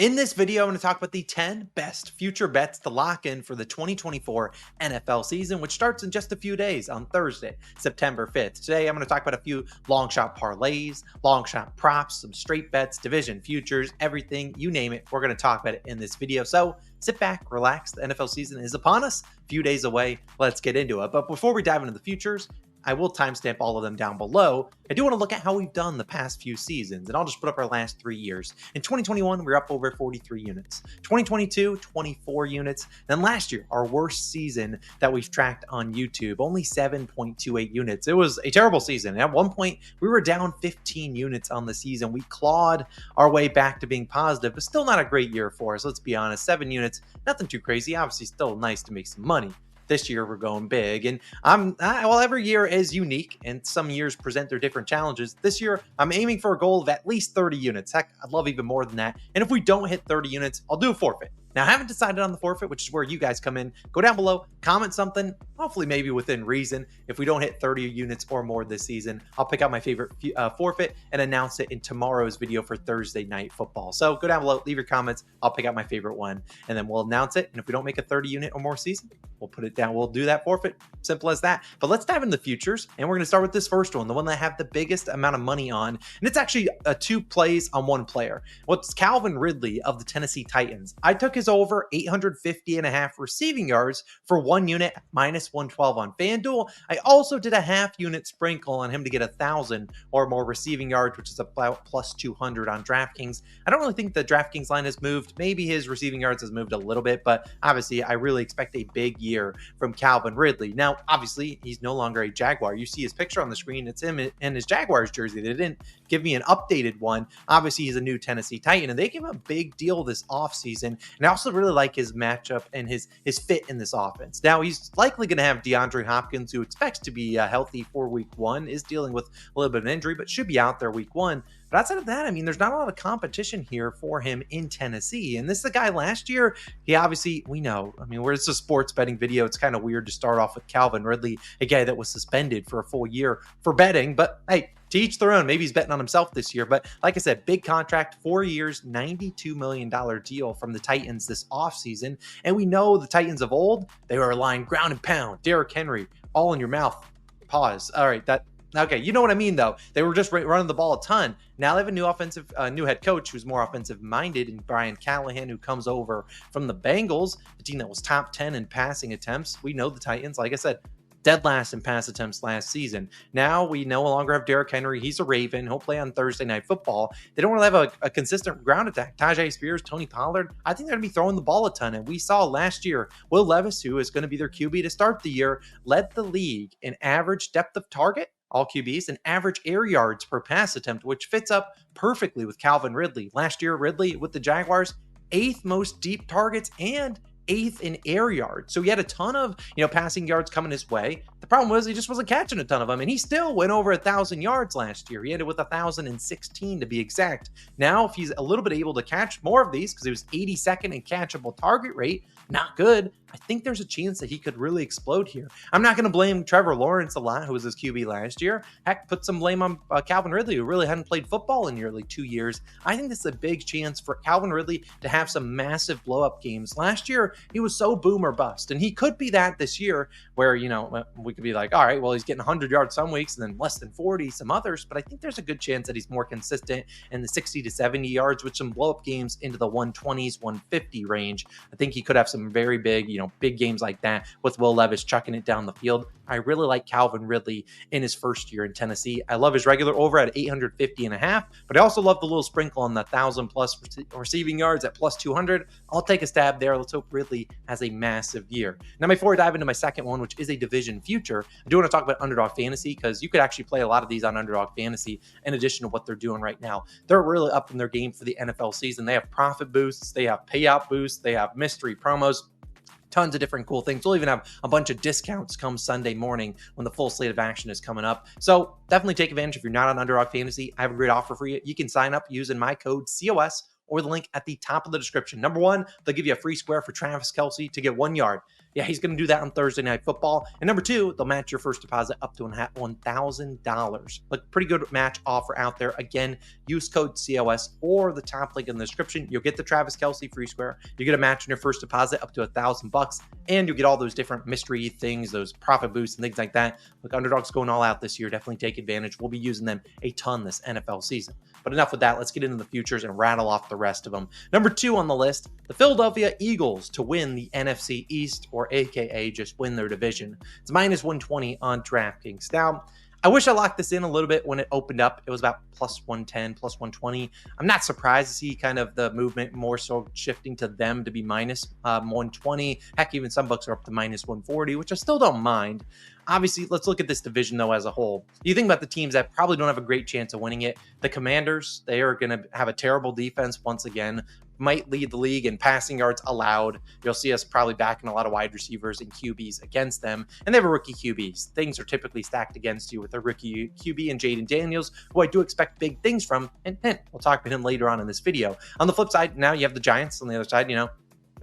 In this video, I'm going to talk about the 10 best future bets to lock in for the 2024 NFL season, which starts in just a few days on Thursday, September 5th. Today, I'm going to talk about a few long shot parlays, long shot props, some straight bets, division futures, everything, you name it. We're going to talk about it in this video. So sit back, relax. The NFL season is upon us, a few days away. Let's get into it. But before we dive into the futures, I will timestamp all of them down below. I do want to look at how we've done the past few seasons, and I'll just put up our last 3 years. In 2021, we were up over 43 units. 2022, 24 units. Then last year, our worst season that we've tracked on YouTube, only 7.28 units. It was a terrible season. At one point, we were down 15 units on the season. We clawed our way back to being positive, but still not a great year for us. Let's be honest, 7 units, nothing too crazy. Obviously, still nice to make some money. This year we're going big, and well, every year is unique and some years present their different challenges. This year I'm aiming for a goal of at least 30 units. Heck, I'd love even more than that. And if we don't hit 30 units, I'll do a forfeit. Now, I haven't decided on the forfeit, which is where you guys come in. Go down below, comment something, hopefully maybe within reason. If we don't hit 30 units or more this season, I'll pick out my favorite forfeit and announce it in tomorrow's video for Thursday Night Football. So go down below, leave your comments. I'll pick out my favorite one, and then we'll announce it. And if we don't make a 30 unit or more season, we'll put it down. We'll do that forfeit. Simple as that. But let's dive into the futures, and we're going to start with this first one, the one that I have the biggest amount of money on. And it's actually 2 plays on 1 player. What's Calvin Ridley of the Tennessee Titans. I took his over 850.5 receiving yards for 1 unit, minus 112 on FanDuel. I also did a half unit sprinkle on him to get 1,000 or more receiving yards, which is about plus 200 on DraftKings. I don't really think the DraftKings line has moved. Maybe his receiving yards has moved a little bit, but obviously I really expect a big year from Calvin Ridley. Now, obviously, he's no longer a Jaguar. You see his picture on the screen. It's him in his Jaguars jersey. They didn't give me an updated one. Obviously, he's a new Tennessee Titan, and they gave him a big deal this offseason. And I also really like his matchup and his fit in this offense. Now, he's likely going to have DeAndre Hopkins, who expects to be healthy for week 1, is dealing with a little bit of an injury, but should be out there week 1. But outside of that, I mean, there's not a lot of competition here for him in Tennessee. And this is a guy last year, he obviously, we know, I mean, where it's a sports betting video, it's kind of weird to start off with Calvin Ridley, a guy that was suspended for a full year for betting. But hey, to each their own. Maybe he's betting on himself this year. But like I said, big contract, 4 years, $92 million deal from the Titans this offseason. And we know the Titans of old, they were relying ground and pound, Derrick Henry, all in your mouth. Pause. All right, okay, you know what I mean, though. They were just running the ball a ton. Now they have a new head coach who's more offensive-minded, and Brian Callahan, who comes over from the Bengals, the team that was top 10 in passing attempts. We know the Titans, like I said, dead last in pass attempts last season. Now we no longer have Derrick Henry. He's a Raven. He'll play on Thursday Night Football. They don't really have a consistent ground attack. Tajay Spears, Tony Pollard, I think they're going to be throwing the ball a ton. And we saw last year, Will Levis, who is going to be their QB to start the year, led the league in average depth of target, all QBs, and average air yards per pass attempt, which fits up perfectly with Calvin Ridley. Last year, Ridley with the Jaguars, 8th most deep targets and 8th in air yards. So he had a ton of, passing yards coming his way. The problem was he just wasn't catching a ton of them, and he still went over 1,000 yards last year. He ended with 1,016 to be exact. Now, if he's a little bit able to catch more of these, because he was 82nd in catchable target rate, not good, I think there's a chance that he could really explode here. I'm not going to blame Trevor Lawrence a lot, who was his QB last year. Heck, put some blame on Calvin Ridley, who really hadn't played football in nearly 2 years. I think this is a big chance for Calvin Ridley to have some massive blow-up games. Last year, he was so boom or bust, and he could be that this year, where, we could be like, all right, well, he's getting 100 yards some weeks and then less than 40 some others, but I think there's a good chance that he's more consistent in the 60 to 70 yards with some blow-up games into the 120s, 150 range. I think he could have some very big, big games like that with Will Levis chucking it down the field. I really like Calvin Ridley in his first year in Tennessee. I love his regular over at 850.5, but I also love the little sprinkle on the 1,000 plus receiving yards at plus 200. I'll take a stab there. Let's hope Ridley has a massive year. Now, before I dive into my second one, which is a division future, I do want to talk about Underdog Fantasy, because you could actually play a lot of these on Underdog Fantasy in addition to what they're doing right now. They're really up in their game for the NFL season. They have profit boosts, they have payout boosts, they have mystery promos, tons of different cool things. We'll even have a bunch of discounts come Sunday morning when the full slate of action is coming up. So definitely take advantage. If you're not on Underdog Fantasy, I have a great offer for you. You can sign up using my code COS or the link at the top of the description. Number one, they'll give you a free square for Travis Kelce to get 1 yard. Yeah, he's going to do that on Thursday Night Football. And number two, they'll match your first deposit up to $1,000. Look, pretty good match offer out there. Again, use code COS or the top link in the description. You'll get the Travis Kelce free square. You get a match on your first deposit up to $1,000, and you get all those different mystery things, those profit boosts and things like that. Look, Underdog's going all out this year. Definitely take advantage. We'll be using them a ton this NFL season. But enough with that. Let's get into the futures and rattle off the rest of them. Number two on the list, the Philadelphia Eagles to win the NFC East, or AKA just win their division. It's minus 120 on DraftKings. Now, I wish I locked this in a little bit when it opened up. It was about plus 110, plus 120. I'm not surprised to see kind of the movement more so shifting to them to be minus 120. Heck, even some books are up to minus 140, which I still don't mind. Obviously, let's look at this division, though, as a whole. You think about the teams that probably don't have a great chance of winning it. The Commanders, they are going to have a terrible defense once again. Might lead the league in passing yards allowed. You'll see us probably backing a lot of wide receivers and QBs against them. And they have a rookie QBs. Things are typically stacked against you with a rookie QB and Jayden Daniels, who I do expect big things from. And we'll talk about him later on in this video. On the flip side, now you have the Giants on the other side,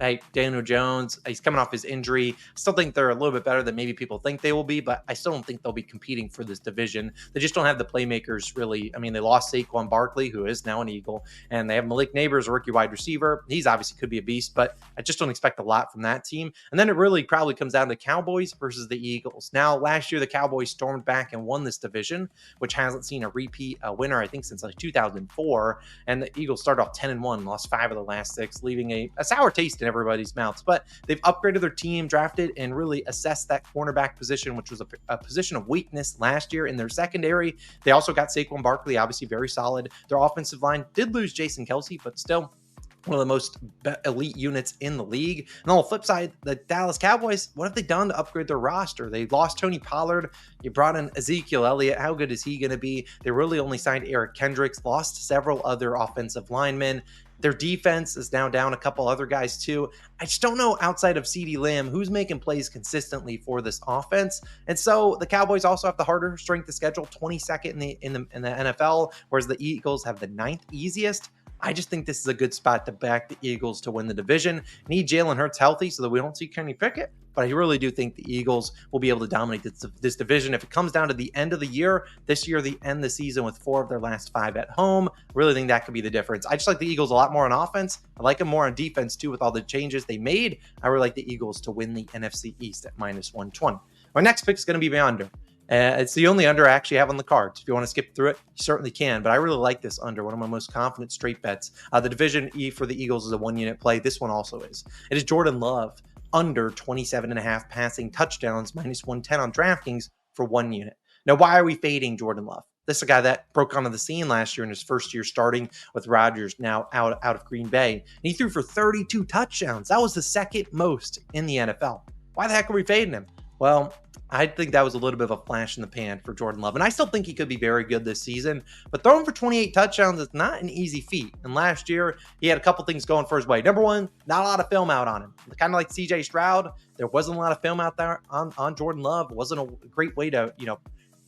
Hey, Daniel Jones, he's coming off his injury. I still think they're a little bit better than maybe people think they will be, but I still don't think they'll be competing for this division. They just don't have the playmakers, really. I mean, they lost Saquon Barkley, who is now an Eagle, and they have Malik Neighbors, a rookie wide receiver. He's obviously could be a beast, but I just don't expect a lot from that team. And then it really probably comes down to Cowboys versus the Eagles. Now, last year, the Cowboys stormed back and won this division, which hasn't seen a repeat winner, I think, since like 2004. And the Eagles started off 10-1, lost 5 of the last 6, leaving a sour taste in everybody's mouths. But they've upgraded their team, drafted, and really assessed that cornerback position, which was a position of weakness last year in their secondary. They also got Saquon Barkley, obviously very solid. Their offensive line did lose Jason Kelce, but still one of the most elite units in the league. And on the flip side, the Dallas Cowboys, what have they done to upgrade their roster? They lost Tony Pollard. You brought in Ezekiel Elliott. How good is he going to be? They really only signed Eric Kendricks, lost several other offensive linemen. Their defense is now down a couple other guys too. I just don't know, outside of CeeDee Lamb, who's making plays consistently for this offense. And so the Cowboys also have the harder strength of schedule, 22nd in the NFL, whereas the Eagles have the 9th easiest. I just think this is a good spot to back the Eagles to win the division. Need Jalen Hurts healthy so that we don't see Kenny Pickett, but I really do think the Eagles will be able to dominate this division. If it comes down to the end of the year, this year they end the season with 4 of their last 5 at home. I really think that could be the difference. I just like the Eagles a lot more on offense. I like them more on defense too with all the changes they made. I really like the Eagles to win the NFC East at minus 120. My next pick is going to be the under. It's the only under I actually have on the cards. If you want to skip through it, you certainly can. But I really like this under, one of my most confident straight bets. The Division E for the Eagles is a 1-unit play. This one also is. It is Jordan Love under 27.5 passing touchdowns, minus 110 on DraftKings for 1 unit. Now, why are we fading Jordan Love? This is a guy that broke onto the scene last year in his first year starting with Rodgers, now out of Green Bay. And he threw for 32 touchdowns. That was the second most in the NFL. Why the heck are we fading him? Well, I think that was a little bit of a flash in the pan for Jordan Love. And I still think he could be very good this season. But throwing for 28 touchdowns is not an easy feat. And last year, he had a couple things going for his way. Number one, not a lot of film out on him. Kind of like CJ Stroud, there wasn't a lot of film out there on Jordan Love. It wasn't a great way to,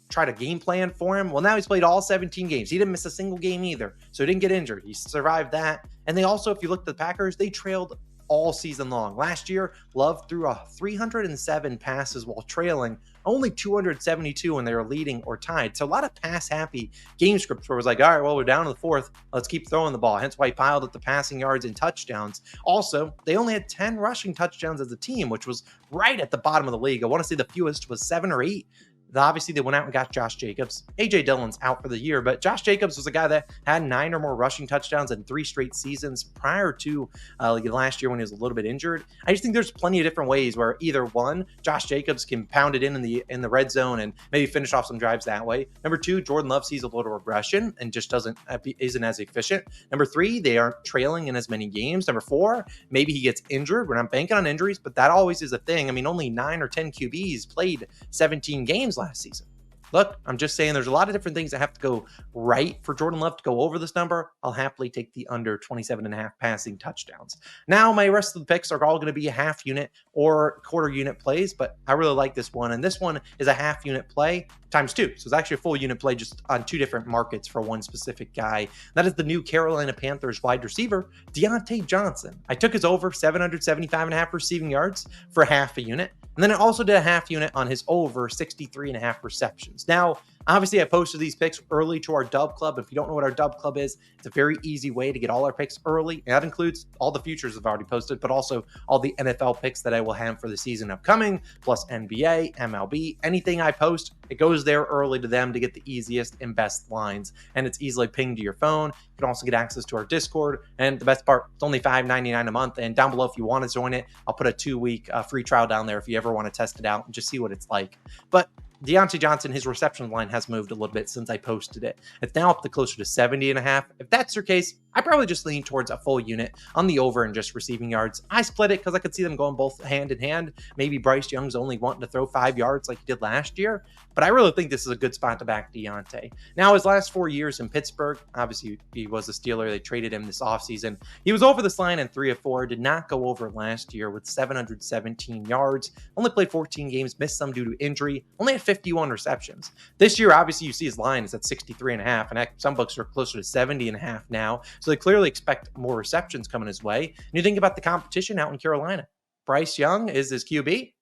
try to game plan for him. Well, now he's played all 17 games. He didn't miss a single game either. So he didn't get injured. He survived that. And they also, if you look at the Packers, they trailed all season long. Last year, Love threw 307 passes while trailing, only 272 when they were leading or tied. So a lot of pass-happy game scripts where it was like, all right, well, we're down to the 4th. Let's keep throwing the ball. Hence why he piled up the passing yards and touchdowns. Also, they only had 10 rushing touchdowns as a team, which was right at the bottom of the league. I want to say the fewest was 7 or 8. Obviously, they went out and got Josh Jacobs. A.J. Dillon's out for the year, but Josh Jacobs was a guy that had 9 or more rushing touchdowns in 3 straight seasons prior to last year when he was a little bit injured. I just think there's plenty of different ways where either one, Josh Jacobs can pound it in the red zone and maybe finish off some drives that way. Number 2, Jordan Love sees a little regression and just isn't as efficient. Number 3, they aren't trailing in as many games. Number 4, maybe he gets injured. We're not banking on injuries, but that always is a thing. I mean, only 9 or 10 QBs played 17 games last season. look, I'm just saying there's a lot of different things that have to go right for Jordan Love to go over this number. I'll happily take the under 27.5 passing touchdowns. Now, my rest of the picks are all going to be a half unit or quarter unit plays, but I really like this one. And this one is a half unit play times 2. So it's actually a full unit play just on 2 different markets for one specific guy. That is the new Carolina Panthers wide receiver, Diontae Johnson. I took his over 775.5 receiving yards for half a unit. And then I also did a half unit on his over 63.5 receptions. Now, obviously, I posted these picks early to our DubClub. If you don't know what our DubClub is, it's a very easy way to get all our picks early. And that includes all the futures I've already posted, but also all the NFL picks that I will have for the season upcoming, plus NBA, MLB, anything I post, it goes there early to them to get the easiest and best lines. And it's easily pinged to your phone. You can also get access to our Discord. And the best part, it's only $5.99 a month. And down below, if you want to join it, I'll put a 2-week free trial down there if you ever want to test it out and just see what it's like. But Diontae Johnson, his reception line has moved a little bit since I posted it. It's now up to closer to 70.5. If that's your case, I probably just lean towards a full unit on the over and just receiving yards. I split it because I could see them going both hand in hand. Maybe Bryce Young's only wanting to throw 5 yards like he did last year, but I really think this is a good spot to back Diontae. Now, his last 4 years in Pittsburgh, obviously he was a Steeler. They traded him this offseason. He was over this line in 3 of 4, did not go over last year with 717 yards, only played 14 games, missed some due to injury, only had 51 receptions. This year, obviously, you see his line is at 63.5, and some books are closer to 70.5 now. So they clearly expect more receptions coming his way. And you think about the competition out in Carolina. Bryce Young is his QB.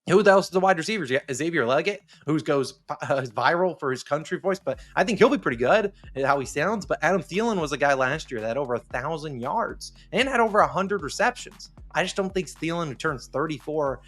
Who else is the wide receivers? Xavier Leggett, who goes viral for his country voice, but I think he'll be pretty good at how he sounds. But Adam Thielen was a guy last year that had over 1,000 yards and had over 100 receptions. I just don't think Thielen, who turns 34,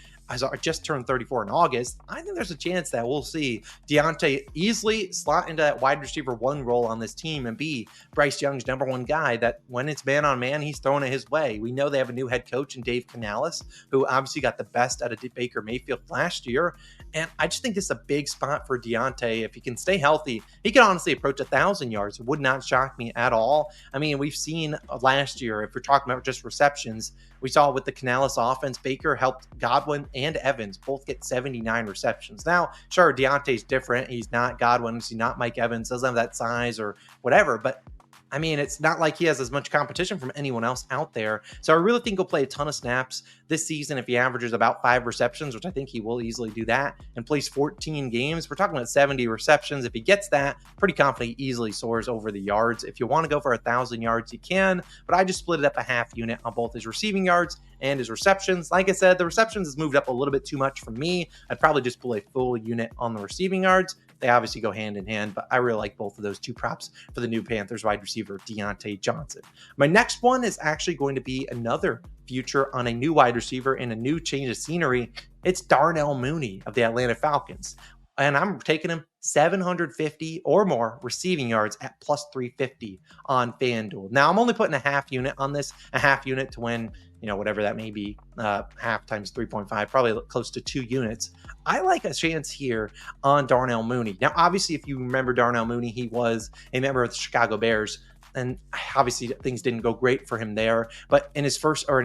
just turned 34 in August. I think there's a chance that we'll see Diontae easily slot into that wide receiver 1 role on this team and be Bryce Young's number 1 guy that when it's man on man, he's throwing it his way. We know they have a new head coach in Dave Canales, who obviously got the best out of Baker Mayfield last year. And I just think this is a big spot for Diontae. If he can stay healthy, he can honestly approach 1,000 yards. It would not shock me at all. I mean, we've seen last year, if we're talking about just receptions, we saw with the Canales offense, Baker helped Godwin and Evans both get 79 receptions. Now, sure, Deontay's different. He's not Godwin. He's not Mike Evans. Doesn't have that size or whatever. But I mean, it's not like he has as much competition from anyone else out there. So I really think he'll play a ton of snaps this season if he averages about 5 receptions, which I think he will easily do that, and plays 14 games. We're talking about 70 receptions. If he gets that, pretty confident he easily soars over the yards. If you want to go for 1,000 yards, you can, but I just split it up a half unit on both his receiving yards and his receptions. Like I said, the receptions has moved up a little bit too much for me. I'd probably just pull a full unit on the receiving yards. They obviously go hand in hand, but I really like both of those 2 props for the new Panthers wide receiver, Diontae Johnson. My next one is actually going to be another future on a new wide receiver and a new change of scenery. It's Darnell Mooney of the Atlanta Falcons. And I'm taking him 750 or more receiving yards at plus 350 on FanDuel. Now, I'm only putting a half unit on this, a half unit to win, whatever that may be, half times 3.5, probably close to 2 units. I like a chance here on Darnell Mooney. Now, obviously, if you remember Darnell Mooney, he was a member of the Chicago Bears. And obviously things didn't go great for him there. But in his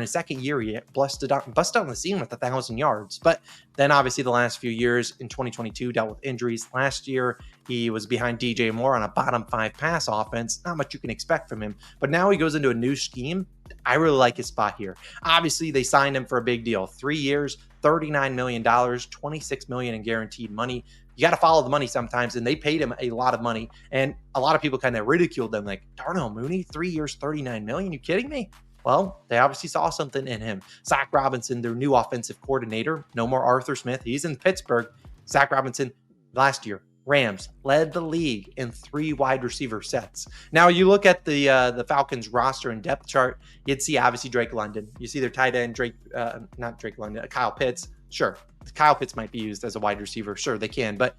second year, he busted on the scene with 1,000 yards. But then obviously the last few years in 2022 dealt with injuries. Last year, he was behind DJ Moore on a bottom 5 pass offense. Not much you can expect from him. But now he goes into a new scheme. I really like his spot here. Obviously, they signed him for a big deal. 3 years, $39 million, $26 million in guaranteed money. You got to follow the money sometimes, and they paid him a lot of money. And a lot of people kind of ridiculed them, like, Darnell Mooney, 3 years, $39 million? You kidding me? Well, they obviously saw something in him. Zach Robinson, their new offensive coordinator, no more Arthur Smith. He's in Pittsburgh. Zach Robinson, last year, Rams led the league in 3 wide receiver sets. Now, you look at the Falcons roster and depth chart, you'd see obviously Drake London. You see their tight end, Kyle Pitts. Sure, Kyle Pitts might be used as a wide receiver. Sure, they can. But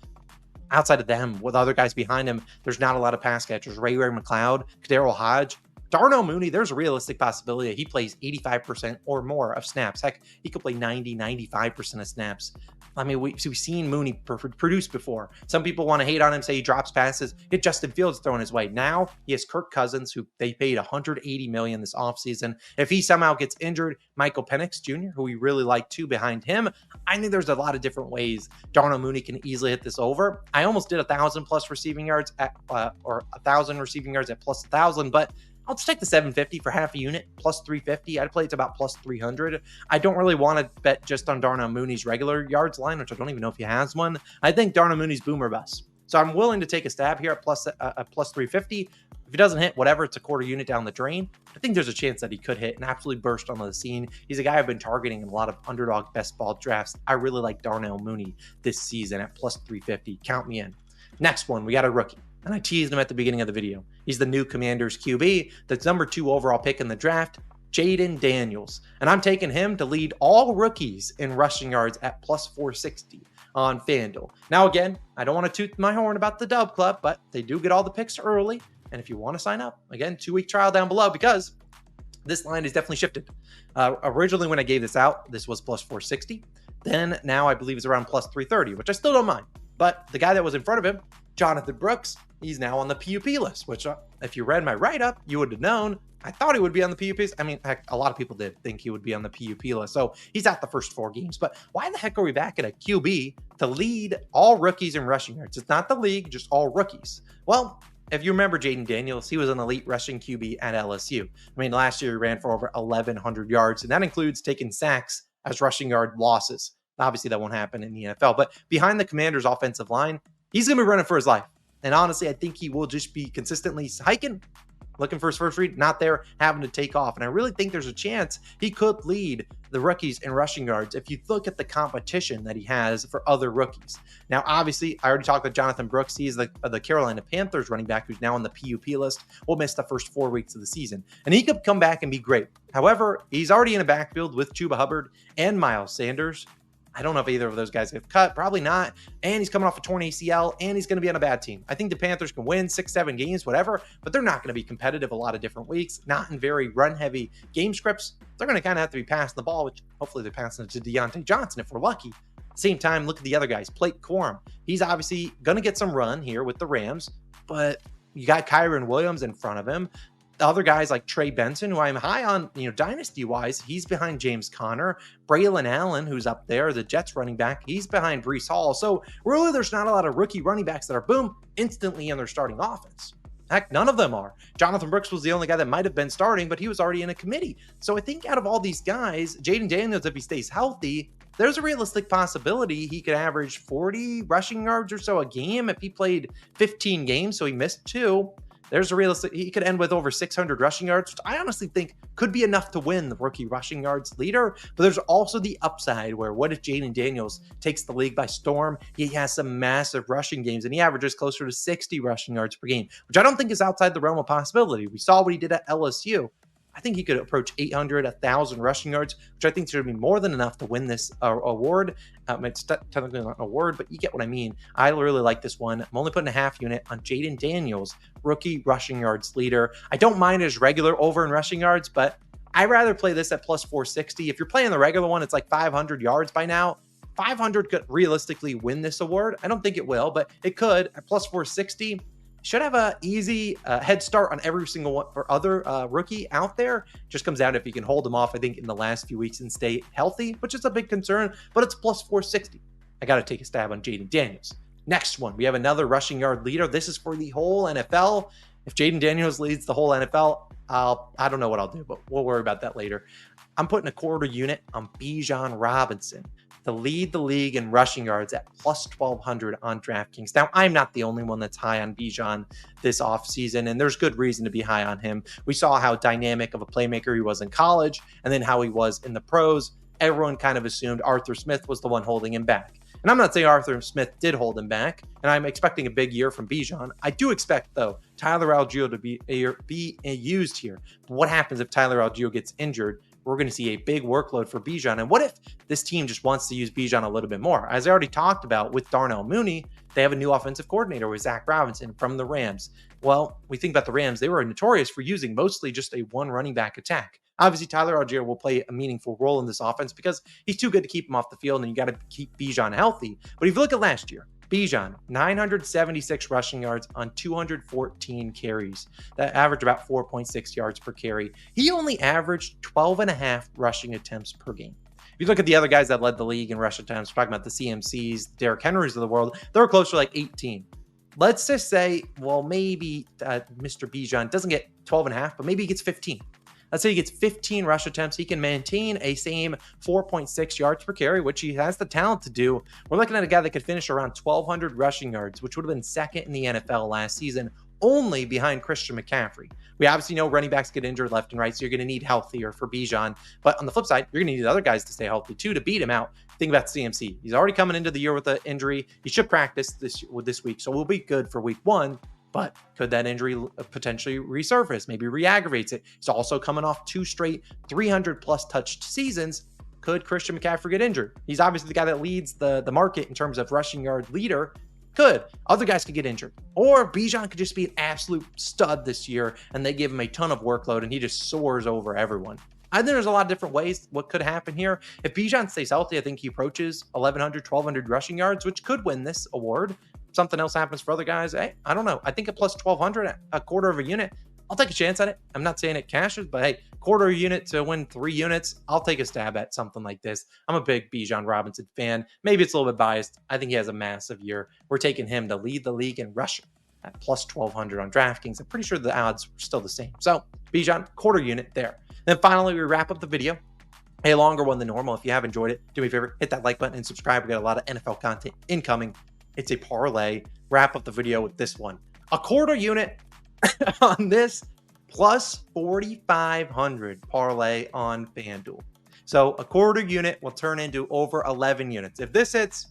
outside of them, with other guys behind him, there's not a lot of pass catchers. Ray McLeod, Kadero Hodge, Darnell Mooney, there's a realistic possibility that he plays 85% or more of snaps. Heck, he could play 90, 95% of snaps. I mean, we've seen Mooney produce before. Some people want to hate on him, say he drops passes. Get Justin Fields thrown his way. Now he has Kirk Cousins, who they paid $180 million this offseason. If he somehow gets injured, Michael Penix Jr., who we really like too, behind him. I think there's a lot of different ways Darnell Mooney can easily hit this over. I almost did 1,000 plus receiving yards at, or 1,000 receiving yards at plus 1,000, but I'll just take the 750 for half a unit, plus 350. I'd play it to about plus 300. I don't really want to bet just on Darnell Mooney's regular yards line, which I don't even know if he has one. I think Darnell Mooney's boomer bust. So I'm willing to take a stab here at plus 350. If he doesn't hit, whatever, it's a quarter unit down the drain. I think there's a chance that he could hit and absolutely burst onto the scene. He's a guy I've been targeting in a lot of underdog best ball drafts. I really like Darnell Mooney this season at plus 350. Count me in. Next one, we got a rookie. And I teased him at the beginning of the video. He's the new Commanders QB, that's number 2 overall pick in the draft, Jayden Daniels. And I'm taking him to lead all rookies in rushing yards at plus 460 on FanDuel. Now, again, I don't want to toot my horn about the DubClub, but they do get all the picks early. And if you want to sign up, again, 2-week trial down below, because this line is definitely shifted. Originally, when I gave this out, this was plus 460. Then now I believe it's around plus 330, which I still don't mind. But the guy that was in front of him, Jonathan Brooks, he's now on the PUP list, which if you read my write-up, you would have known. I thought he would be on the PUPs. I mean, heck, a lot of people did think he would be on the PUP list. So he's out the first 4 games. But why the heck are we back at a QB to lead all rookies in rushing yards? It's not the league, just all rookies. Well, if you remember Jayden Daniels, he was an elite rushing QB at LSU. I mean, last year he ran for over 1,100 yards, and that includes taking sacks as rushing yard losses. Obviously, that won't happen in the NFL. But behind the Commanders' offensive line, he's going to be running for his life. And honestly, I think he will just be consistently hiking, looking for his first read, not there, having to take off. And I really think there's a chance he could lead the rookies in rushing yards if you look at the competition that he has for other rookies. Now, obviously, I already talked about Jonathan Brooks. He's the Carolina Panthers running back who's now on the PUP list. Will miss the first 4 weeks of the season. And he could come back and be great. However, he's already in a backfield with Chuba Hubbard and Miles Sanders. I don't know if either of those guys get cut. Probably not. And he's coming off a torn ACL, and he's going to be on a bad team. I think the Panthers can win 6-7 games, whatever, but they're not going to be competitive a lot of different weeks, not in very run-heavy game scripts. They're going to kind of have to be passing the ball, which hopefully they're passing it to Diontae Johnson if we're lucky. At the same time, look at the other guys. Blake Corum. He's obviously going to get some run here with the Rams, but you got Kyron Williams in front of him. The other guys like Trey Benson, who I'm high on, dynasty-wise, he's behind James Conner. Braylon Allen, who's up there, the Jets running back, he's behind Breece Hall. So really, there's not a lot of rookie running backs that are, boom, instantly in their starting offense. Heck, none of them are. Jonathan Brooks was the only guy that might have been starting, but he was already in a committee. So I think out of all these guys, Jayden Daniels, if he stays healthy, there's a realistic possibility he could average 40 rushing yards or so a game if he played 15 games, so he missed 2. There's a realistic, he could end with over 600 rushing yards, which I honestly think could be enough to win the rookie rushing yards leader. But there's also the upside where what if Jayden Daniels takes the league by storm? He has some massive rushing games and he averages closer to 60 rushing yards per game, which I don't think is outside the realm of possibility. We saw what he did at LSU. I think he could approach 800, 1,000 rushing yards, which I think should be more than enough to win this award. It's technically not an award, but you get what I mean. I really like this one. I'm only putting a half unit on Jayden Daniels, rookie rushing yards leader. I don't mind his regular over in rushing yards, but I'd rather play this at plus 460. If you're playing the regular one, it's like 500 yards by now. 500 could realistically win this award. I don't think it will, but it could at plus 460. Should have a easy head start on every single one or other rookie out there. Just comes down to if you can hold them off, I think, in the last few weeks and stay healthy, which is a big concern, but it's plus 460. I got to take a stab on Jayden Daniels. Next one, we have another rushing yard leader. This is for the whole NFL. If Jayden Daniels leads the whole NFL, I don't know what I'll do, but we'll worry about that later. I'm putting a quarter unit on Bijan Robinson to lead the league in rushing yards at plus 1,200 on DraftKings. Now, I'm not the only one that's high on Bijan this offseason, and there's good reason to be high on him. We saw how dynamic of a playmaker he was in college, and then how he was in the pros. Everyone kind of assumed Arthur Smith was the one holding him back. And I'm not saying Arthur Smith did hold him back, and I'm expecting a big year from Bijan. I do expect, though, Tyler Algier to be used here. But what happens if Tyler Algier gets injured? We're going to see a big workload for Bijan. And what if this team just wants to use Bijan a little bit more? As I already talked about with Darnell Mooney, they have a new offensive coordinator with Zach Robinson from the Rams. Well, we think about the Rams. They were notorious for using mostly just a one running back attack. Obviously, Tyler Algier will play a meaningful role in this offense because he's too good to keep him off the field, and you got to keep Bijan healthy. But if you look at last year, Bijan, 976 rushing yards on 214 carries. That averaged about 4.6 yards per carry. He only averaged 12.5 rushing attempts per game. If you look at the other guys that led the league in rush attempts, we're talking about the CMCs, Derrick Henrys of the world, they're closer to like 18. Let's just say, well, maybe Mr. Bijan doesn't get 12.5, but maybe he gets 15. Let's say he gets 15 rush attempts. He can maintain a same 4.6 yards per carry, which he has the talent to do. We're looking at a guy that could finish around 1,200 rushing yards, which would have been second in the NFL last season, only behind Christian McCaffrey. We obviously know running backs get injured left and right, so you're going to need healthier for Bijan. But on the flip side, you're going to need other guys to stay healthy too to beat him out. Think about CMC. He's already coming into the year with an injury. He should practice this week, so we'll be good for week 1. But could that injury potentially resurface? Maybe re-aggravates it. He's also coming off 2 straight 300-plus touched seasons. Could Christian McCaffrey get injured? He's obviously the guy that leads the market in terms of rushing yard leader. Could. Other guys could get injured. Or Bijan could just be an absolute stud this year, and they give him a ton of workload, and he just soars over everyone. I think there's a lot of different ways what could happen here. If Bijan stays healthy, I think he approaches 1,100, 1,200 rushing yards, which could win this award. Something else happens for other guys, hey, I don't know. I think a plus 1,200, a quarter of a unit, I'll take a chance at it. I'm not saying it cashes, but hey, quarter of a unit to win 3 units, I'll take a stab at something like this. I'm a big Bijan Robinson fan. Maybe it's a little bit biased. I think he has a massive year. We're taking him to lead the league in rushing at plus 1,200 on DraftKings. I'm pretty sure the odds are still the same. So Bijan, quarter unit there. Then finally, we wrap up the video. A longer one than normal. If you have enjoyed it, do me a favor, hit that like button and subscribe. We got a lot of NFL content incoming. It's a parlay. Wrap up the video with this one. A quarter unit on this plus 4,500 parlay on FanDuel. So a quarter unit will turn into over 11 units. If this hits,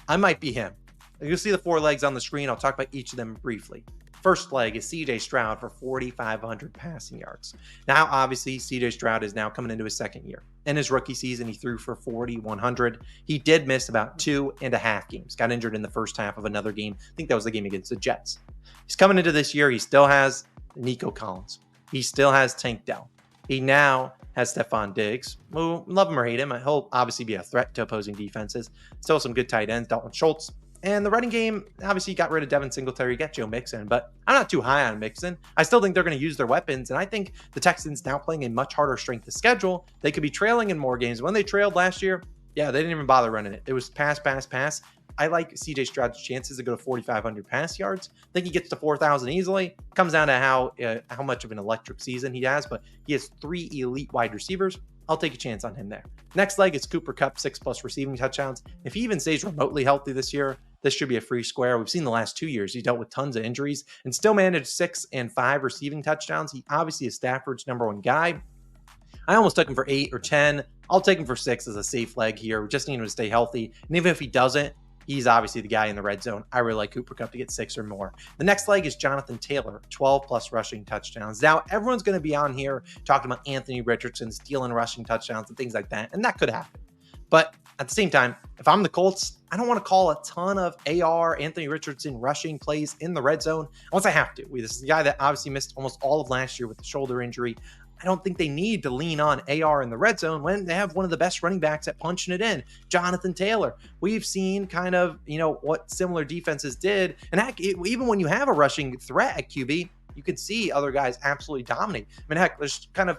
I might be him. You'll see the 4 legs on the screen. I'll talk about each of them briefly. First leg is CJ Stroud for 4,500 passing yards. Now, obviously, CJ Stroud is now coming into his second year. In his rookie season, he threw for 4,100. He did miss about 2.5 games. Got injured in the first half of another game. I think that was the game against the Jets. He's coming into this year. He still has Nico Collins. He still has Tank Dell. He now has Stephon Diggs. Well, love him or hate him, he'll obviously be a threat to opposing defenses. Still some good tight ends, Dalton Schultz. And the running game, obviously, got rid of Devin Singletary, got Joe Mixon, but I'm not too high on Mixon. I still think they're going to use their weapons, and I think the Texans now playing a much harder strength of schedule, they could be trailing in more games. When they trailed last year, yeah, they didn't even bother running it. It was pass, pass, pass. I like CJ Stroud's chances to go to 4,500 pass yards. I think he gets to 4,000 easily. Comes down to how much of an electric season he has, but he has 3 elite wide receivers. I'll take a chance on him there. Next leg is Cooper Kupp, 6+ receiving touchdowns. If he even stays remotely healthy this year, this should be a free square. We've seen the last 2 years, he dealt with tons of injuries and still managed 6 and 5 receiving touchdowns. He obviously is Stafford's #1 guy. I almost took him for 8 or 10. I'll take him for 6 as a safe leg here. We just need him to stay healthy. And even if he doesn't, he's obviously the guy in the red zone. I really like Cooper Kupp to get 6 or more. The next leg is Jonathan Taylor, 12+ rushing touchdowns. Now, everyone's going to be on here talking about Anthony Richardson stealing rushing touchdowns and things like that, and that could happen. But at the same time, if I'm the Colts, I don't want to call a ton of AR, Anthony Richardson rushing plays in the red zone unless I have to. This is the guy that obviously missed almost all of last year with the shoulder injury. I don't think they need to lean on AR in the red zone when they have one of the best running backs at punching it in, Jonathan Taylor. We've seen kind of, what similar defenses did. And heck, even when you have a rushing threat at QB, you can see other guys absolutely dominate. I mean, heck, there's kind of,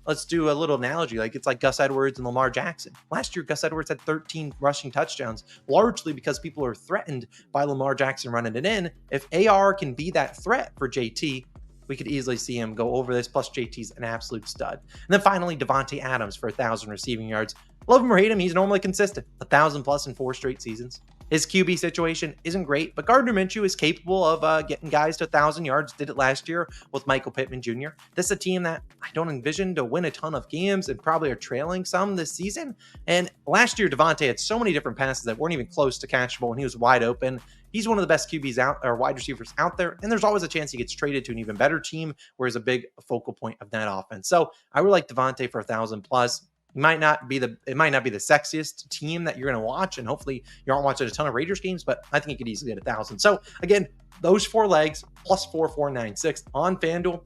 let's do a little analogy. Like it's like Gus Edwards and Lamar Jackson. Last year, Gus Edwards had 13 rushing touchdowns, largely because people are threatened by Lamar Jackson running it in. If AR can be that threat for JT, we could easily see him go over this. Plus, JT's an absolute stud. And then finally, Devontae Adams for 1,000 receiving yards. Love him or hate him, he's normally consistent. 1,000+ in 4 straight seasons. His QB situation isn't great, but Gardner Minshew is capable of getting guys to 1,000 yards. Did it last year with Michael Pittman Jr. This is a team that I don't envision to win a ton of games and probably are trailing some this season. And last year, Devontae had so many different passes that weren't even close to catchable, and he was wide open. he's one of the best QBs out or wide receivers out there. And there's always a chance he gets traded to an even better team where he's a big focal point of that offense. So I would like Diontae for 1,000 plus. It might not be the sexiest team that you're going to watch, and hopefully you aren't watching a ton of Raiders games, but I think you could easily get 1,000. So again, those 4 legs plus 4,496 on FanDuel.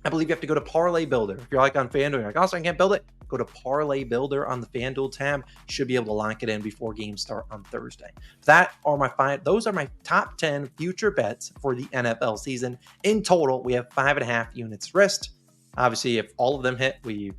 I believe you have to go to Parlay Builder. If you're like on FanDuel, you're like, oh, so I can't build it. Go to Parlay Builder on the FanDuel tab. You should be able to lock it in before games start on Thursday. Those are my top 10 future bets for the NFL season. In total, we have 5.5 units risked. Obviously, if all of them hit, we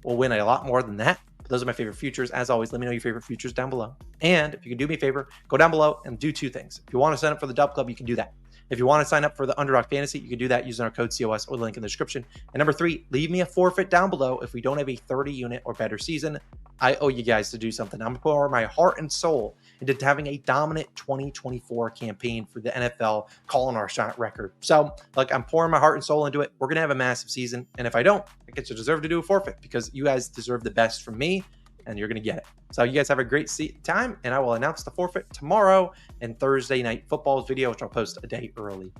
will win a lot more than that. But those are my favorite futures. As always, let me know your favorite futures down below. And if you can do me a favor, go down below and do 2 things. If you want to sign up for the DubClub, you can do that. If you want to sign up for the Underdog Fantasy, you can do that using our code COS or the link in the description. And number 3, leave me a forfeit down below if we don't have a 30-unit or better season. I owe you guys to do something. I'm pouring my heart and soul into having a dominant 2024 campaign for the NFL, calling our shot record. So, look, I'm pouring my heart and soul into it. We're going to have a massive season. And if I don't, I get to deserve to do a forfeit because you guys deserve the best from me, and you're going to get it. So you guys have a great time, and I will announce the forfeit tomorrow and Thursday Night Football's video, which I'll post a day early.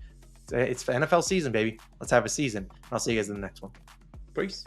It's NFL season, baby. Let's have a season. I'll see you guys in the next one. Peace.